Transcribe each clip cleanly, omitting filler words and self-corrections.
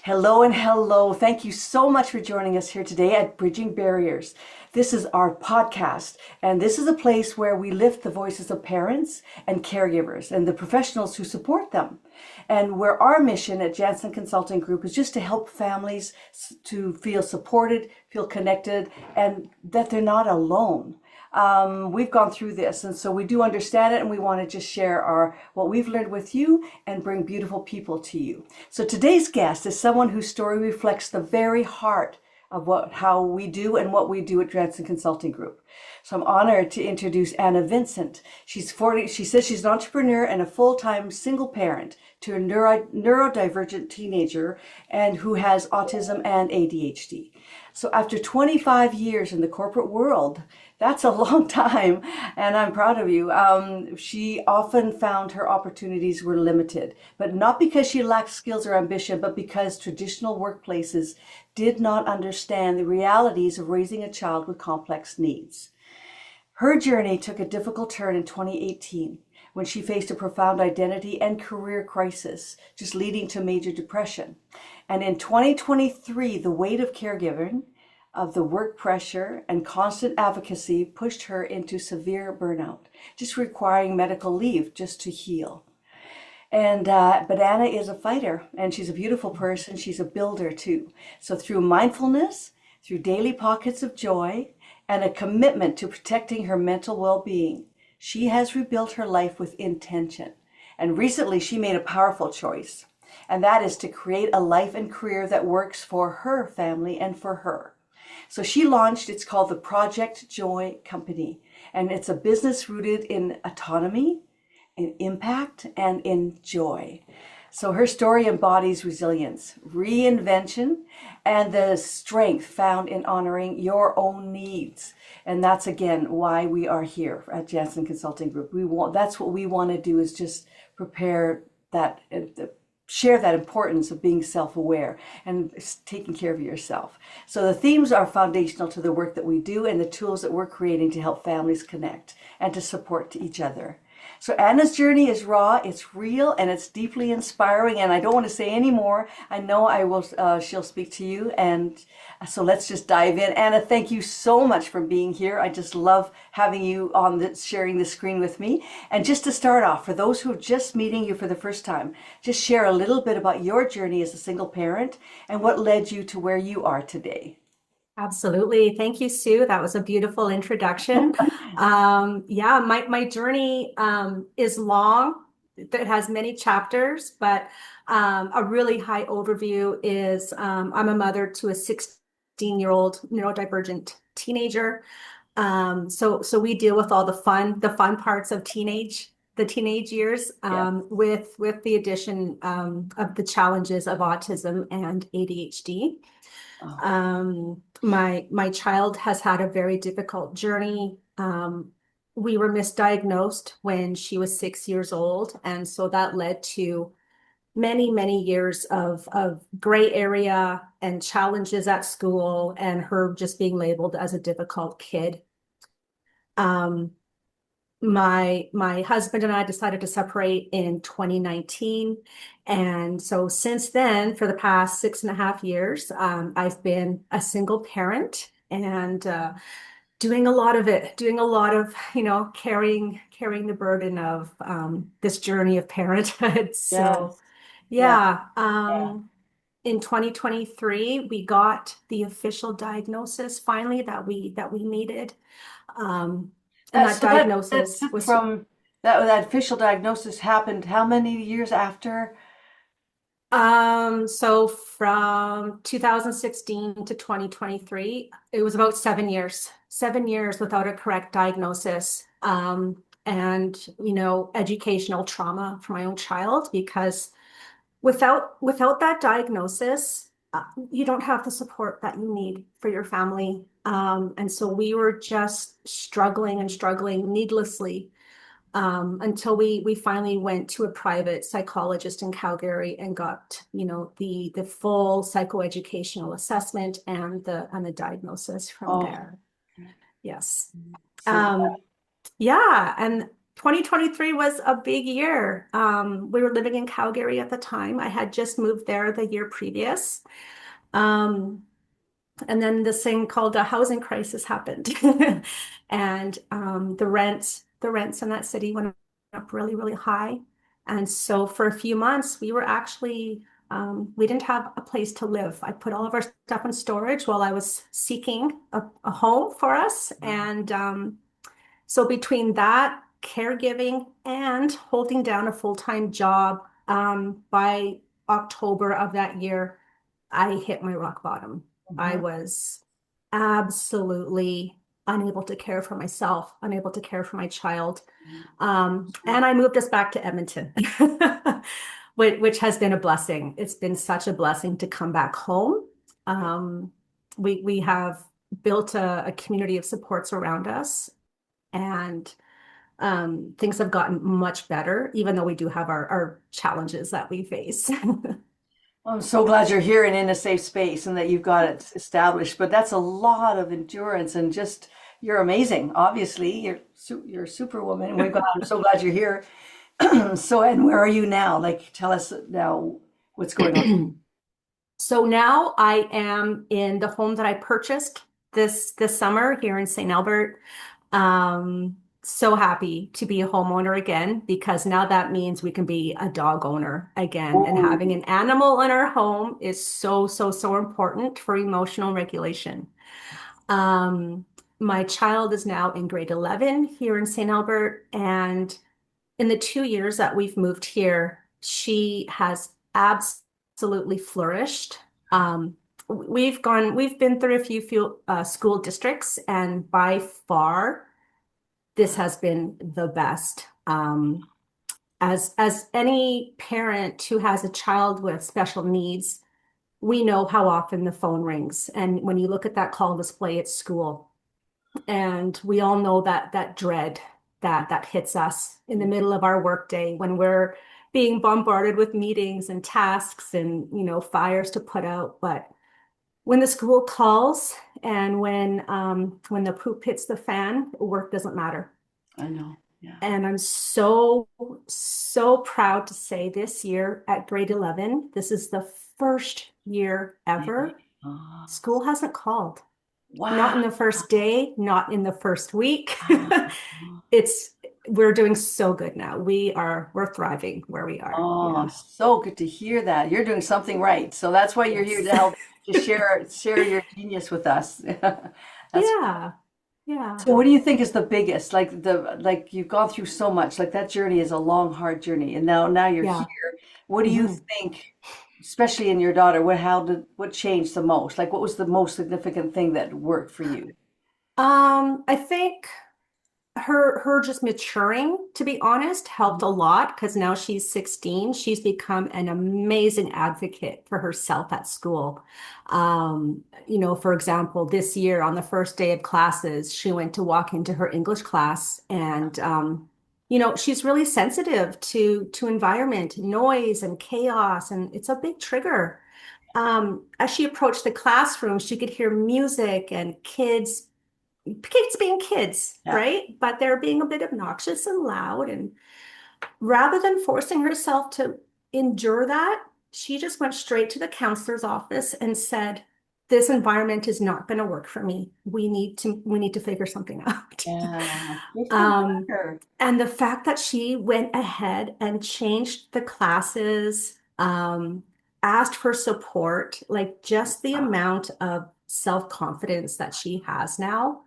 Hello and hello. Thank you so much for joining us here today at Bridging Barriers. This is our podcast, and this is a place where we lift the voices of parents and caregivers and the professionals who support them. And where our mission at Janzen Consulting Group is just to help families to feel supported, feel connected, and that they're not alone. We've gone through this, and so we do understand it, and we want to just share what we've learned with you and bring beautiful people to you. So today's guest is someone whose story reflects the very heart of how we do and what we do at Janzen Consulting Group. So I'm honored to introduce Anna Vincent. She's 40. She says she's an entrepreneur and a full-time single parent to a neurodivergent teenager and who has autism and ADHD. So after 25 years in the corporate world, that's a long time, and I'm proud of you. She often found her opportunities were limited, but not because she lacked skills or ambition, but because traditional workplaces did not understand the realities of raising a child with complex needs. Her journey took a difficult turn in 2018 when she faced a profound identity and career crisis, just leading to major depression. And in 2023, the weight of caregiving, of the work pressure and constant advocacy pushed her into severe burnout, just requiring medical leave just to heal. And but Anna is a fighter, and she's a beautiful person. She's a builder too. So through mindfulness, through daily pockets of joy, and a commitment to protecting her mental well-being, she has rebuilt her life with intention. And recently she made a powerful choice, and that is to create a life and career that works for her family and for her. So she launched, it's called the Project Joy Company, and it's a business rooted in autonomy, in impact, and in joy. So her story embodies resilience, reinvention, and the strength found in honoring your own needs. And that's, again, why we are here at Janzen Consulting Group. That's what we want to do, is just prepare that, share that importance of being self-aware and taking care of yourself. So the themes are foundational to the work that we do and the tools that we're creating to help families connect and to support each other. So Anna's journey is raw, it's real, and it's deeply inspiring. And I don't want to say any more. I know she'll speak to you. And so let's just dive in. Anna, thank you so much for being here. I just love having you sharing the screen with me. And just to start off, for those who are just meeting you for the first time, just share a little bit about your journey as a single parent and what led you to where you are today. Absolutely. Thank you, Sue. That was a beautiful introduction. Yeah, my journey is long. It has many chapters, but a really high overview is I'm a mother to a 16-year-old neurodivergent teenager. So we deal with all the fun parts of the teenage years, Yeah. with the addition of the challenges of autism and ADHD. Oh, My child has had a very difficult journey. We were misdiagnosed when she was 6 years old, and so that led to many years of gray area and challenges at school, and her just being labeled as a difficult kid. Um, my husband and I decided to separate in 2019. And so since then, for the past 6.5 years, I've been a single parent and doing a lot of it, doing a lot of, carrying the burden of this journey of parenthood. So yes. Yeah. yeah, Yeah. in 2023, we got the official diagnosis finally that we needed. And that That diagnosis took was from that official diagnosis happened how many years after? so from 2016 to 2023, it was about 7 years, 7 years without a correct diagnosis. And educational trauma for my own child, because without that diagnosis, you don't have the support that you need for your family. And so we were just struggling and struggling needlessly, until we finally went to a private psychologist in Calgary and got, the full psychoeducational assessment and the diagnosis from Oh, there. Yes. so Um, yeah, and 2023 was a big year. We were living in Calgary at the time. I had just moved there the year previous. Um, and then this thing called a housing crisis happened. And the rents in that city went up really, really high. And so for a few months, we were actually we didn't have a place to live. I put all of our stuff in storage while I was seeking a home for us. And so between that, caregiving, and holding down a full-time job, by October of that year, I hit my rock bottom. I Mhm. was absolutely unable to care for myself, unable to care for my child. And I moved us back to Edmonton, which has been a blessing. It's been such a blessing to come back home. Um, we have built a community of supports around us, and things have gotten much better, even though we do have our challenges that we face. I'm so glad you're here and in a safe space and that you've got it established. But that's a lot of endurance and just you're amazing. Obviously, you're a superwoman. And I'm so glad you're here. So, and where are you now? Like, tell us now what's going on. So now I am in the home that I purchased this summer here in St. Albert. So happy to be a homeowner again, because now that means we can be a dog owner again. And Oh, having an animal in our home is so, so, so important for emotional regulation. Um, my child is now in grade 11 here in St. Albert, and in the 2 years that we've moved here, she has absolutely flourished. We've been through a few school districts, and by far, this has been the best. As any parent who has a child with special needs, we know how often the phone rings, and when you look at that call display at school, and we all know that dread that hits us in the middle of our workday when we're being bombarded with meetings and tasks and fires to put out. But when the school calls, and when the poop hits the fan, work doesn't matter. I know. Yeah. And I'm so, so proud to say this year at grade 11, this is the first year Yeah. ever Oh, school hasn't called. Not wow. in the first day, not in the first week. Oh, It's we're doing so good now. We're thriving where we are. oh, Yeah. so good to hear that. You're doing something right. So that's why you're here Yes. to help to share your genius with us. That's Yeah. Yeah. so what do you think is the biggest? Like you've gone through so much. Like that journey is a long, hard journey. And now you're here. Yeah. What do you hmm think, especially in your daughter, what changed the most? Like what was the most significant thing that worked for you? I think her just maturing, to be honest, helped a lot, because now she's 16. She's become an amazing advocate for herself at school. For example, this year on the first day of classes, she went to walk into her English class, and she's really sensitive to environment, noise, and chaos, and it's a big trigger. As she approached the classroom, she could hear music and kids being kids, Yeah. right? But they're being a bit obnoxious and loud. And rather than forcing herself to endure that, she just went straight to the counselor's office and said, "This environment is not going to work for me. We need to figure something out." Yeah. Good for Um, her. and the fact that she went ahead and changed the classes, asked for support, like just the Wow. amount of self-confidence that she has now,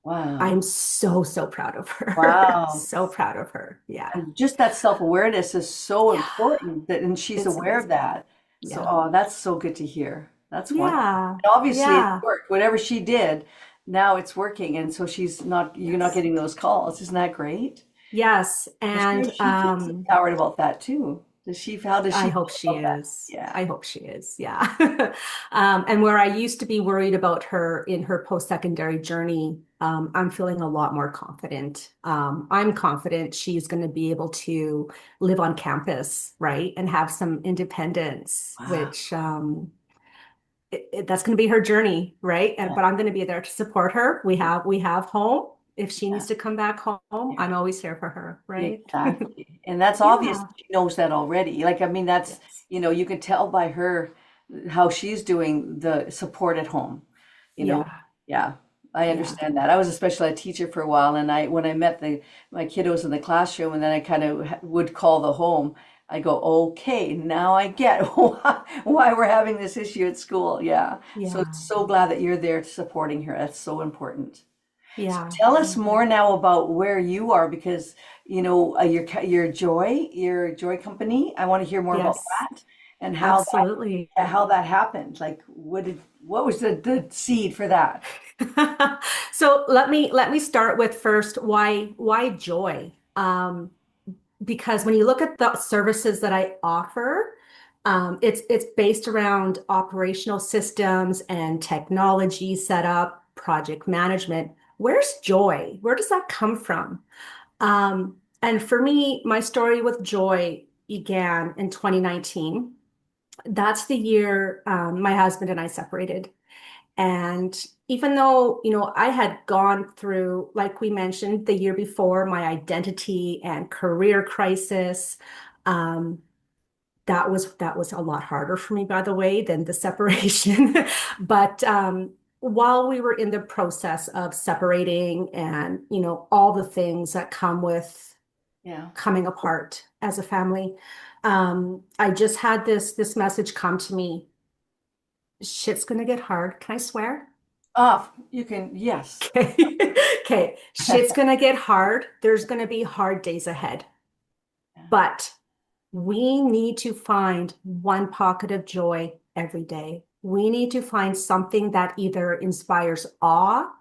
Wow. I'm so, so proud of her. Wow. So proud of her. Yeah. And just that self-awareness is so Yeah. important that, and she's It's aware of amazing. that. So, Yeah. oh, that's so good to hear. That's wonderful. Yeah. And obviously, it Yeah. worked. Whatever she did, now it's working, and so you're not Yes. getting those calls. Isn't that great? Yes. I'm sure And she feels empowered about that too. How does I she hope feel she about that? is. Yeah. I hope she is. Yeah. And where I used to be worried about her in her post-secondary journey, I'm feeling a lot more confident. I'm confident she's going to be able to live on campus, right? And have some independence, Wow. which that's going to be her journey, right? Yeah. But I'm going to be there to support her. We have home. If she needs to come back home, Yeah. I'm always here for her, right? Exactly. And that's obvious Yeah. that she knows that already. Like, I mean, that's, Yes. you can tell by her how she's doing the support at home, you know. Yeah. Yeah, I Yeah. understand that. I was a special ed teacher for a while, and when I met my kiddos in the classroom, and then I kind of would call the home, I go, okay, now I get why we're having this issue at school. Yeah. So Yeah. so glad that you're there supporting her. That's so important. So Yeah. tell us more now about where you are because your joy company. I want to hear more about Yes. that and Absolutely. how that happened. Like what was the seed for that? So let me start with first why joy? Because when you look at the services that I offer, it's based around operational systems and technology setup, project management. Where's joy? Where does that come from? And for me, my story with joy began in 2019. That's the year my husband and I separated. And even though, I had gone through, like we mentioned, the year before, my identity and career crisis, um, that was a lot harder for me, by the way, than the separation. But while we were in the process of separating and, all the things that come with Yeah. coming apart as a family, I just had this message come to me. Shit's gonna get hard. Can I swear? Ah, you can, yes. Okay. Okay. Shit's gonna get hard. There's gonna be hard days ahead. But we need to find one pocket of joy every day. We need to find something that either inspires awe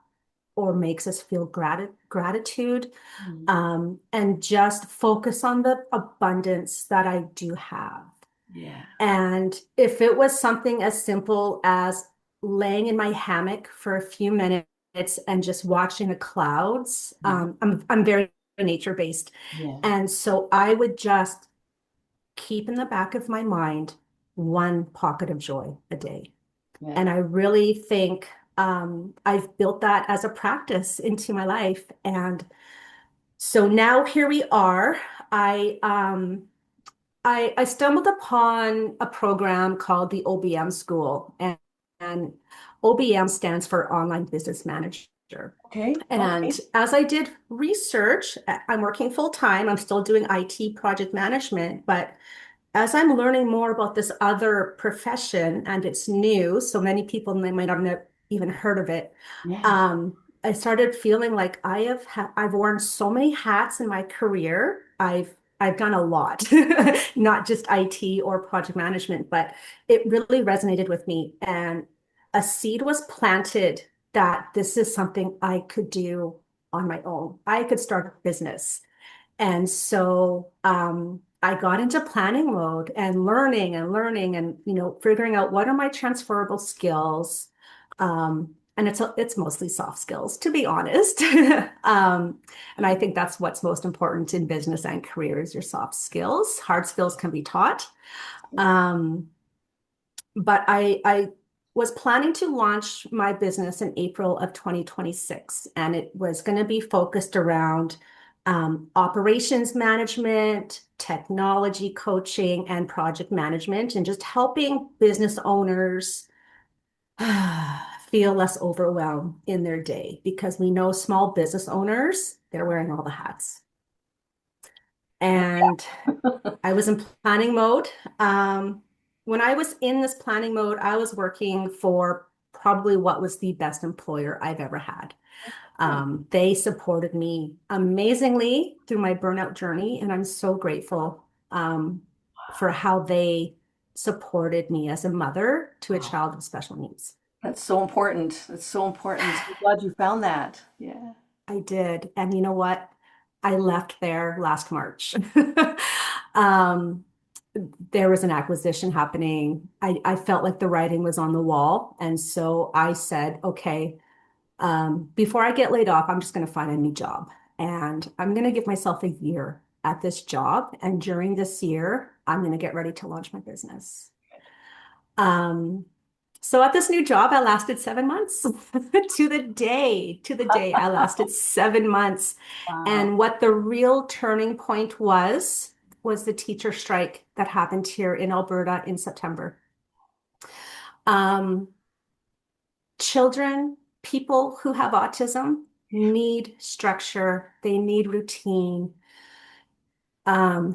or makes us feel gratitude, Mhm. and just focus on the abundance that I do have. Yeah. And if it was something as simple as laying in my hammock for a few minutes and just watching the clouds, Mhm. I'm very nature based. Yeah. And so I would just keep in the back of my mind one pocket of joy a day. Yeah. And I really think I've built that as a practice into my life. And so now here we are. I I stumbled upon a program called the OBM School, and OBM stands for Online Business Manager. Okay. And Okay. as I did research, I'm working full time. I'm still doing IT project management, but as I'm learning more about this other profession and it's new, so many people might not have even heard of it. Yeah. I started feeling like I've worn so many hats in my career. I've done a lot, not just IT or project management, but it really resonated with me. And a seed was planted that this is something I could do on my own. I could start a business. And so I got into planning mode and learning and figuring out what are my transferable skills. And it's mostly soft skills, to be honest. And I think that's what's most important in business and career is your soft skills. Hard skills can be taught. Um, but I was planning to launch my business in April of 2026, and it was going to be focused around operations management, technology coaching, and project management, and just helping business owners feel less overwhelmed in their day because we know small business owners, they're wearing all the hats. And I was in planning mode. When I was in this planning mode, I was working for probably what was the best employer I've ever had. Good. They supported me amazingly through my burnout journey, and I'm so grateful for how they supported me as a mother to a Wow. child with special needs. That's so important. That's so important. So glad you found that. Yeah. I did. And you know what? I left there last March. Um, there was an acquisition happening. I felt like the writing was on the wall. And so I said, okay, before I get laid off, I'm just going to find a new job. And I'm going to give myself a year at this job. And during this year, I'm going to get ready to launch my business. Um, So at this new job, I lasted 7 months to the day, I lasted 7 months. Wow. And what the real turning point was the teacher strike that happened here in Alberta in September. Um, Children, people who have autism need structure, they need routine.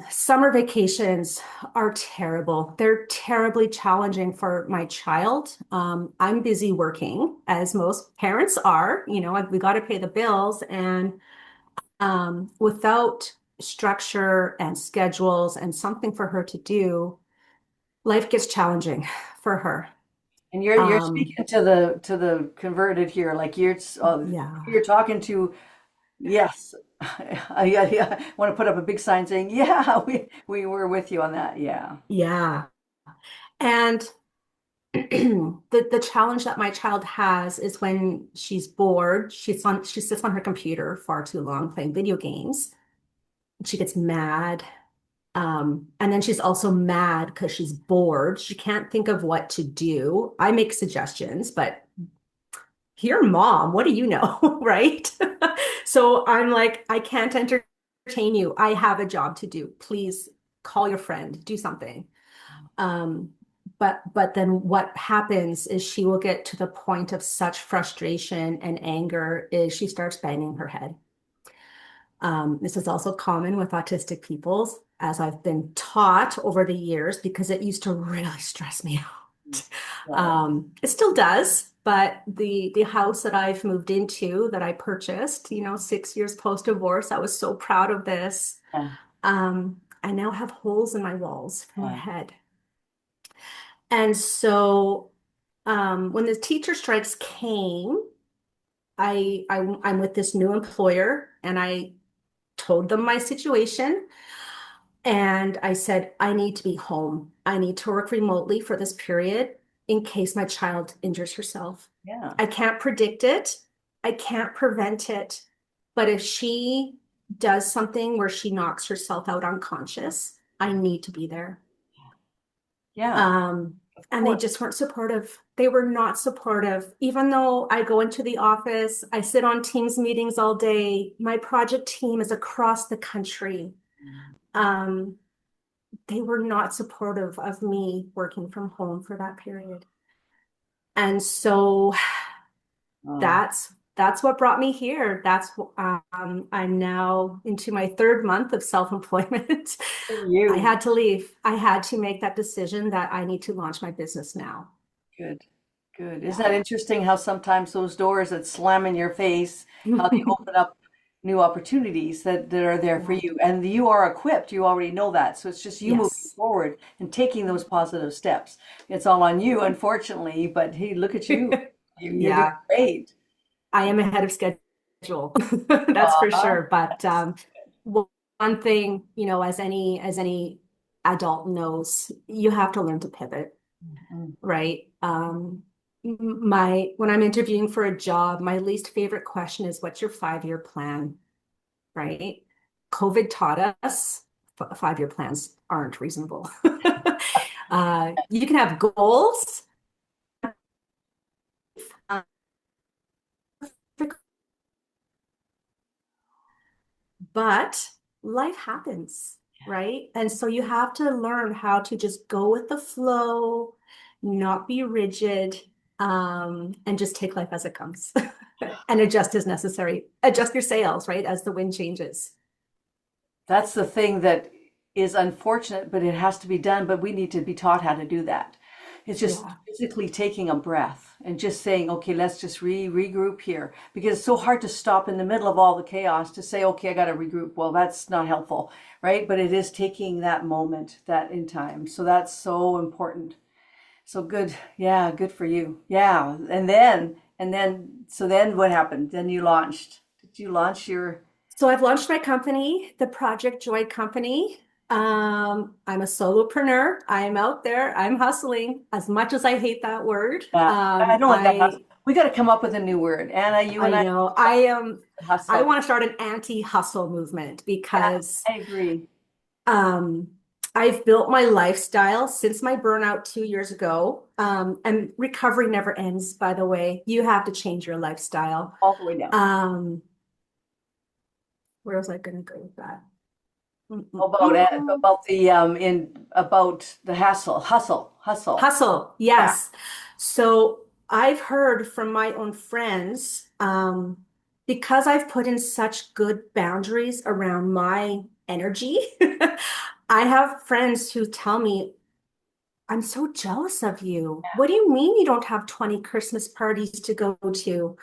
Summer vacations are terrible. They're terribly challenging for my child. I'm busy working, as most parents are. We got to pay the bills, and without structure and schedules and something for her to do, life gets challenging for her. And you're Um, speaking to the converted here, like yeah, you're talking to. Yes. I want to put up a big sign saying, yeah, we were with you on that. Yeah. yeah. And the challenge that my child has is when she's bored, she sits on her computer far too long playing video games. She gets mad. And then she's also mad because she's bored. She can't think of what to do. I make suggestions, but here, mom, what do you know? Right? So I'm like, I can't entertain you. I have a job to do. Please call your friend, do something. Um, but then what happens is she will get to the point of such frustration and anger is she starts banging her head. This is also common with autistic peoples, as I've been taught over the years, because it used to really stress me out. Yeah. It still does, but the house that I've moved into, that I purchased, 6 years post-divorce, I was so proud of this. Yeah. I now have holes in my walls from her Yeah. head. And so when the teacher strikes came, I'm with this new employer, and I told them my situation. And I said, I need to be home. I need to work remotely for this period in case my child injures herself. Yeah. I can't predict it. I can't prevent it. But if she does something where she knocks herself out unconscious, I need to be there. Yeah. Um, Of and they course. just weren't supportive. They were not supportive. Even though I go into the office, I sit on Teams meetings all day. My project team is across the country. Um, they were not supportive of me working from home for that period. And so Oh, that's what brought me here. I'm now into my third month of self-employment. for I you. had to leave. I had to make that decision that I need to launch my business now. Good. Good. Isn't that Yeah. interesting how sometimes those doors that slam in your face, how they open up new opportunities that are there for Yeah. you. And you are equipped. You already know that. So it's just you moving Yes. forward and taking those positive steps. It's all on you, unfortunately, but hey, look at you. You're doing Yeah. great. I am ahead of schedule. That's for Uh-huh. sure. But one thing, as any adult knows, you have to learn to pivot, Mm. right? My when I'm interviewing for a job, my least favorite question is, "What's your 5-year plan?" Right? COVID taught us 5-year plans aren't reasonable. You can have goals, uh, but life happens, right? And so you have to learn how to just go with the flow, not be rigid, and just take life as it comes and adjust as necessary. Adjust your sails, right? As the wind changes. That's the thing that is unfortunate, but it has to be done. But we need to be taught how to do that. It's just Yeah. physically taking a breath and just saying, okay, let's just regroup here. Because it's so hard to stop in the middle of all the chaos to say, okay, I got to regroup. Well, that's not helpful, right? But it is taking that moment, that in time. So that's so important. So good. Yeah, good for you. Yeah. So then what happened? Then you launched. Did you launch your, So I've launched my company, the Project Joy Company. I'm a solopreneur. I am out there. I'm hustling. As much as I hate that word, I don't like that hustle. We got to come up with a new word. Anna, you and I I know I hustle. want to start an anti-hustle movement Yeah, because I agree. um I've built my lifestyle since my burnout 2 years ago. And recovery never ends, by the way. You have to change your lifestyle. All the way down. Um, where was I going to go with that? About the in about the hustle. Hustle, Yeah. yes. So I've heard from my own friends, because I've put in such good boundaries around my energy. I have friends who tell me, I'm so jealous of you. What do you mean you don't have 20 Christmas parties to go to?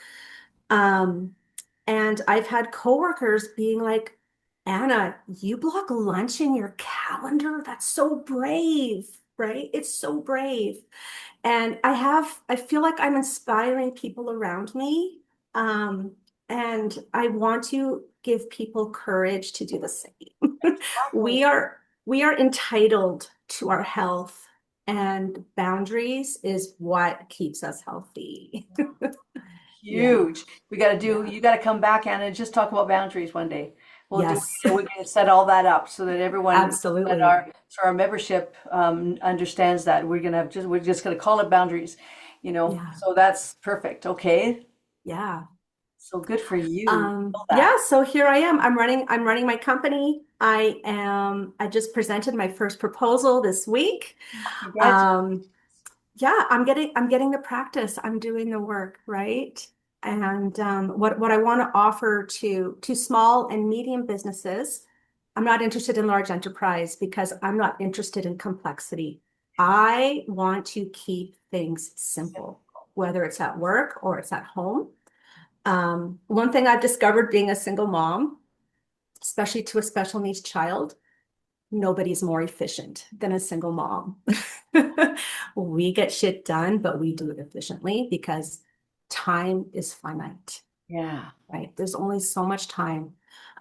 Um, and I've had coworkers being like, Anna, you block lunch in your calendar? That's so brave, right? It's so brave. And I feel like I'm inspiring people around me. Um, and I want to give people courage to do the same. Exactly. We are entitled to our health, and boundaries is what keeps us healthy. Yeah, Huge. We got to do, yeah. you got to come back, Anna, and just talk about boundaries one day. We'll do, Yes, we can set all that up so that everyone, absolutely. so our membership understands that we're just going to call it boundaries, Yeah, so that's perfect. Okay. yeah. So good for you. Know Yeah, that. so here I am. I'm running my company. I just presented my first proposal this week. Congratulations. Um, yeah, I'm getting the practice. I'm doing the work, right? And what I want to offer to small and medium businesses, I'm not interested in large enterprise because I'm not interested in complexity. I want to keep things simple, whether it's at work or it's at home. One thing I've discovered being a single mom, especially to a special needs child, nobody's more efficient than a single mom. We get shit done, but we do it efficiently because time is finite, Yeah. right? There's only so much time.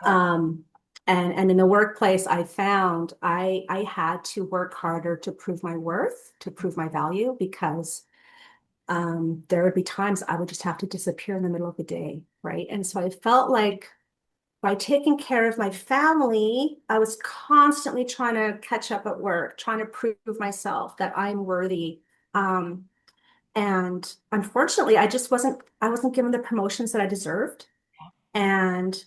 Yeah. Um, and in the workplace, I found I had to work harder to prove my worth, to prove my value, because there would be times I would just have to disappear in the middle of the day, right? And so I felt like by taking care of my family, I was constantly trying to catch up at work, trying to prove myself that I'm worthy. Um, and unfortunately, I wasn't given the promotions that I deserved. And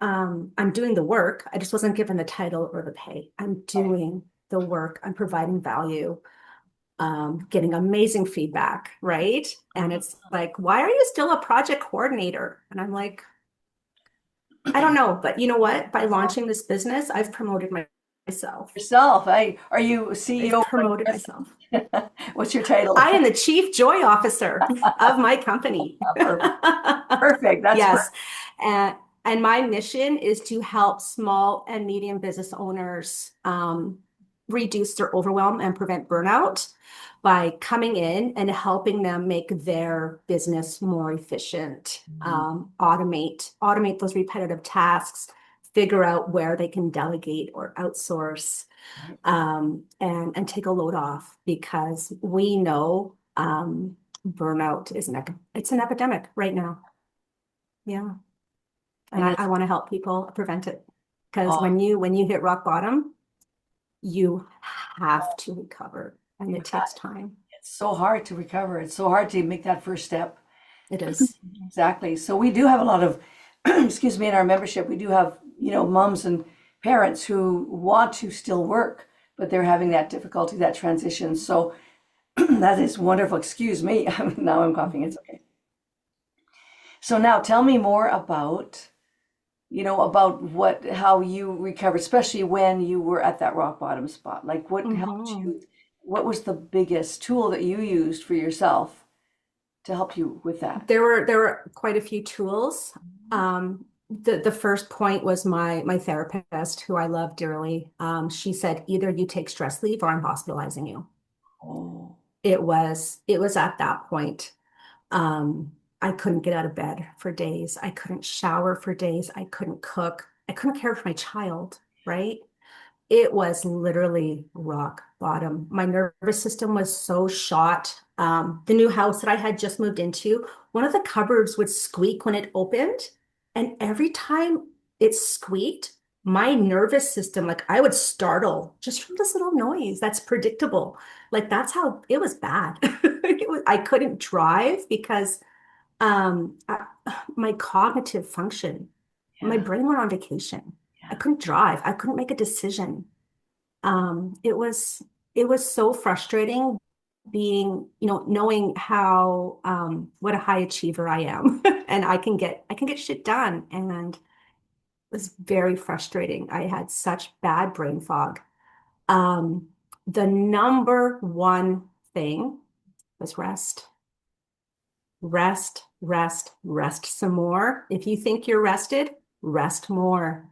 I'm doing the work. I just wasn't given the title or the pay. I'm doing the work. I'm providing value, getting amazing feedback, right? And it's like, why are you still a project coordinator? And I'm like, I don't know, but you know what? By launching this business, I've promoted myself. Yourself. Are you I've CEO or promoted myself. president? What's your title? I am the chief joy officer of my company. Perfect. That's perfect. Yes. And, and my mission is to help small and medium business owners reduce their overwhelm and prevent burnout by coming in and helping them make their business more efficient, automate those repetitive tasks, figure out where they can delegate or outsource, and take a load off, because we know burnout is it's an epidemic right now. Yeah. And And I it's want to help people prevent it. Because oh, when you hit rock bottom, you have to recover, and you it have, takes time. it's so hard to recover. It's so hard to make that first step. It is. Exactly. So we do have a lot of, excuse me, in our membership, we do have, moms and parents who want to still work, but they're having that difficulty, that transition. So that is wonderful. Excuse me. Now I'm coughing. It's okay. So now tell me more about, about how you recovered, especially when you were at that rock bottom spot. Like what helped Mhm. you? What was the biggest tool that you used for yourself to help you with that? There were quite a few tools. The first point was my therapist, who I love dearly. She said, either you take stress leave or I'm hospitalizing you. Oh, It was at that point. I couldn't get out of bed for days. I couldn't shower for days. I couldn't cook. I couldn't care for my child, right? It was literally rock bottom. My nervous system was so shot. The new house that I had just moved into, one of the cupboards would squeak when it opened. And every time it squeaked, my nervous system, like I would startle just from this little noise that's predictable. Like that's how it was bad. I couldn't drive because um, I, my cognitive function, my Yeah. brain went on vacation. I Yeah. couldn't drive. I couldn't make a decision. Um, it was it was so frustrating being, knowing how what a high achiever I am and I can get shit done. And it was very frustrating. I had such bad brain fog. Um, the number one thing was rest. Rest, rest, rest some more. If you think you're rested, rest more.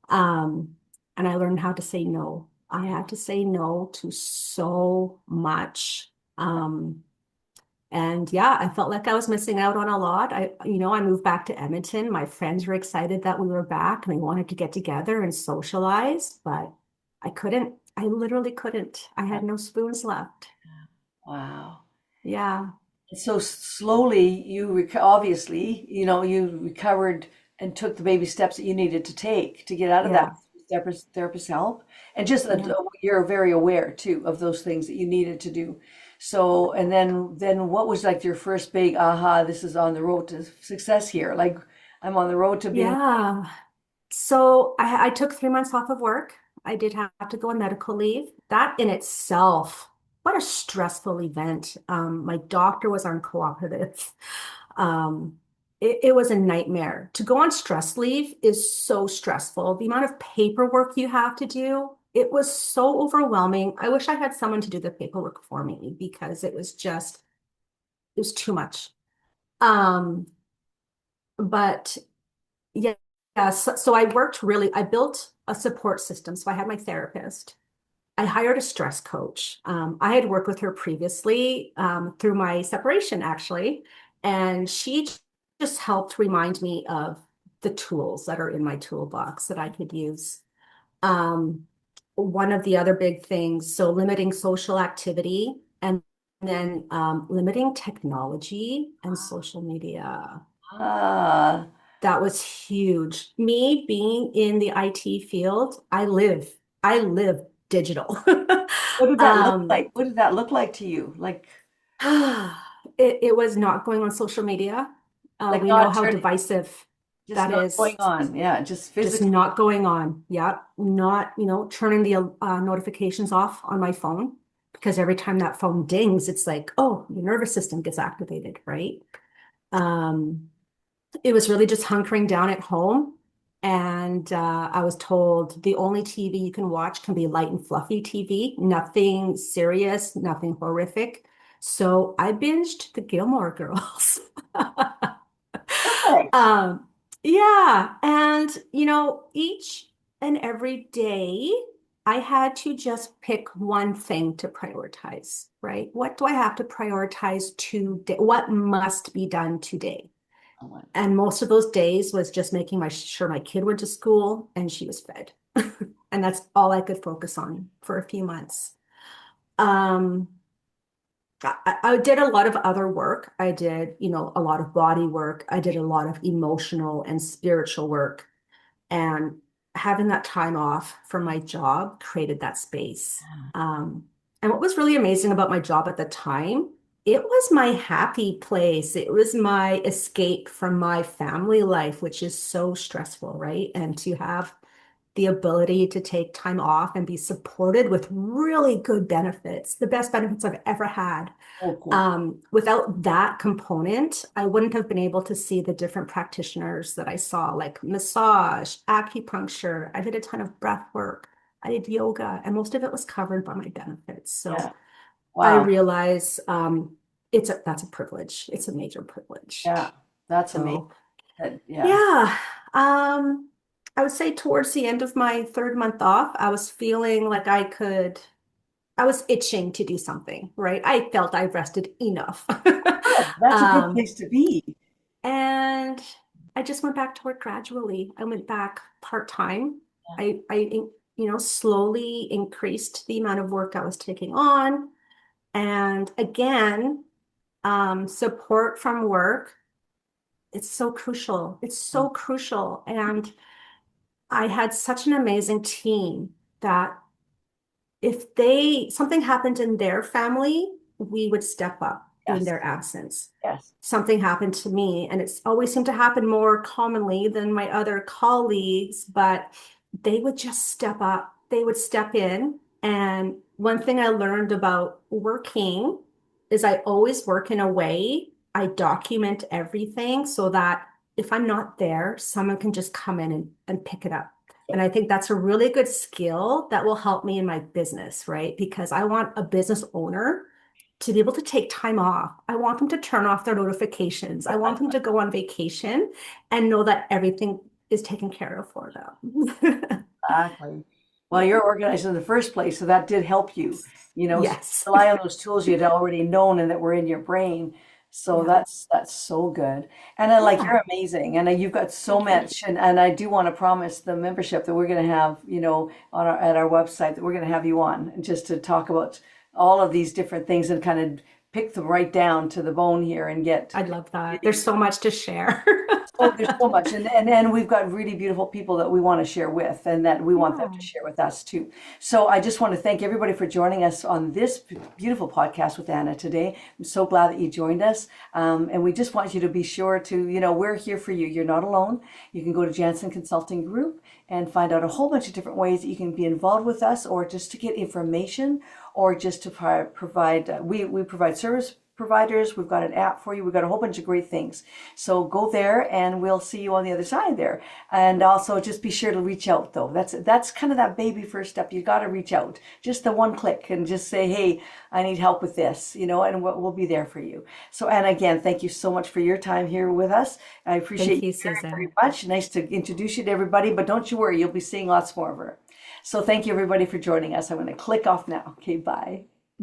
Um, and I learned how to say no. I had to say no to so much. And yeah, I felt like I was missing out on a lot. I moved back to Edmonton. My friends were excited that we were back and they wanted to get together and socialize, but I couldn't. I literally couldn't. I had no spoons left. Wow. Yeah. So slowly obviously, you recovered and took the baby steps that you needed to take to get out of that Yeah. therapist help. And just Yeah. you're very aware too of those things that you needed to do. So, and then what was like your first big aha, this is on the road to success here. Like I'm on the road to being, Yeah. So I took 3 months off of work. I did have to go on medical leave. That in itself, what a stressful event. My doctor was uncooperative. Um, it was a nightmare. To go on stress leave is so stressful. The amount of paperwork you have to do, it was so overwhelming. I wish I had someone to do the paperwork for me because it was too much. Um, but yeah, yeah. So I built a support system. So I had my therapist. I hired a stress coach. I had worked with her previously through my separation, actually, and she just helped remind me of the tools that are in my toolbox that I could use. Um, One of the other big things, so limiting social activity and then limiting technology and social media. ah, That was huge. Me being in the IT field, I live digital. what did that look Um, like? What did that look like to you? it was not going on social media. Like We know not how turning, divisive just that not going is. on. Yeah, just Just physically. not going on. Yeah, not, turning the notifications off on my phone because every time that phone dings, it's like, oh, your nervous system gets activated, right? Um, it was really just hunkering down at home. And I was told the only TV you can watch can be light and fluffy TV, nothing serious, nothing horrific. So I binged the Gilmore Girls. Perfect. Um, yeah. And, each and every day, I had to just pick one thing to prioritize, right? What do I have to prioritize today? What must be done today? And most of those days was just making sure my kid went to school and she was fed. And that's all I could focus on for a few months. Um, I did a lot of other work. I did, a lot of body work. I did a lot of emotional and spiritual work. And having that time off from my job created that space. Um, and what was really amazing about my job at the time, it was my happy place. It was my escape from my family life, which is so stressful, right? And to have the ability to take time off and be supported with really good benefits, the best benefits I've ever had. Oh, cool. Without that component, I wouldn't have been able to see the different practitioners that I saw, like massage, acupuncture. I did a ton of breath work. I did yoga, and most of it was covered by my benefits. So Yeah. I Wow. realize that's a privilege. It's a major privilege. Yeah. That's amazing. So Yeah. yeah, I would say towards the end of my third month off, I was feeling like I was itching to do something, right? I felt I rested enough. Good. That's a good Um, place to be. and I just went back to work gradually. I went back part-time. Slowly increased the amount of work I was taking on. And again, support from work, it's so crucial. It's so crucial. And I had such an amazing team that if they something happened in their family, we would step up in Yes, their absence. yes. Something happened to me, and it's always seemed to happen more commonly than my other colleagues, but they would just step up. They would step in. And one thing I learned about working is I always work in a way I document everything so that if I'm not there, someone can just come in and pick it up. And I think that's a really good skill that will help me in my business, right? Because I want a business owner to be able to take time off. I want them to turn off their notifications. I want them to go on vacation and know that everything is taken care of for them. Exactly. Well, you're organized in the first place, so that did help you, so you Yes. rely on those tools you'd already known and that were in your brain. So Yeah. that's so good. And I like Yeah. you're amazing. And you've got so Thank you. much. And I do want to promise the membership that we're going to have, on at our website that we're going to have you on and just to talk about all of these different things and kind of pick them right down to the bone here and get I love that. There's really. so much to share. Oh, there's so much, and we've got really beautiful people that we want to share with, and that we want them Yeah. to share with us too. So I just want to thank everybody for joining us on this beautiful podcast with Anna today. I'm so glad that you joined us, and we just want you to be sure to, we're here for you. You're not alone. You can go to Janzen Consulting Group and find out a whole bunch of different ways that you can be involved with us, or just to get information, or just to provide. We provide service providers. We've got an app for you. We've got a whole bunch of great things. So go there and we'll see you on the other side there. And also just be sure to reach out though. That's kind of that baby first step. You got to reach out. Just the one click and just say, "Hey, I need help with this," and we'll be there for you. So, and again, thank you so much for your time here with us. I appreciate Thank you you, very, Susan. very much. Nice to introduce you to everybody, but don't you worry, you'll be seeing lots more of her. So thank you everybody for joining us. I'm going to click off now. Okay, bye.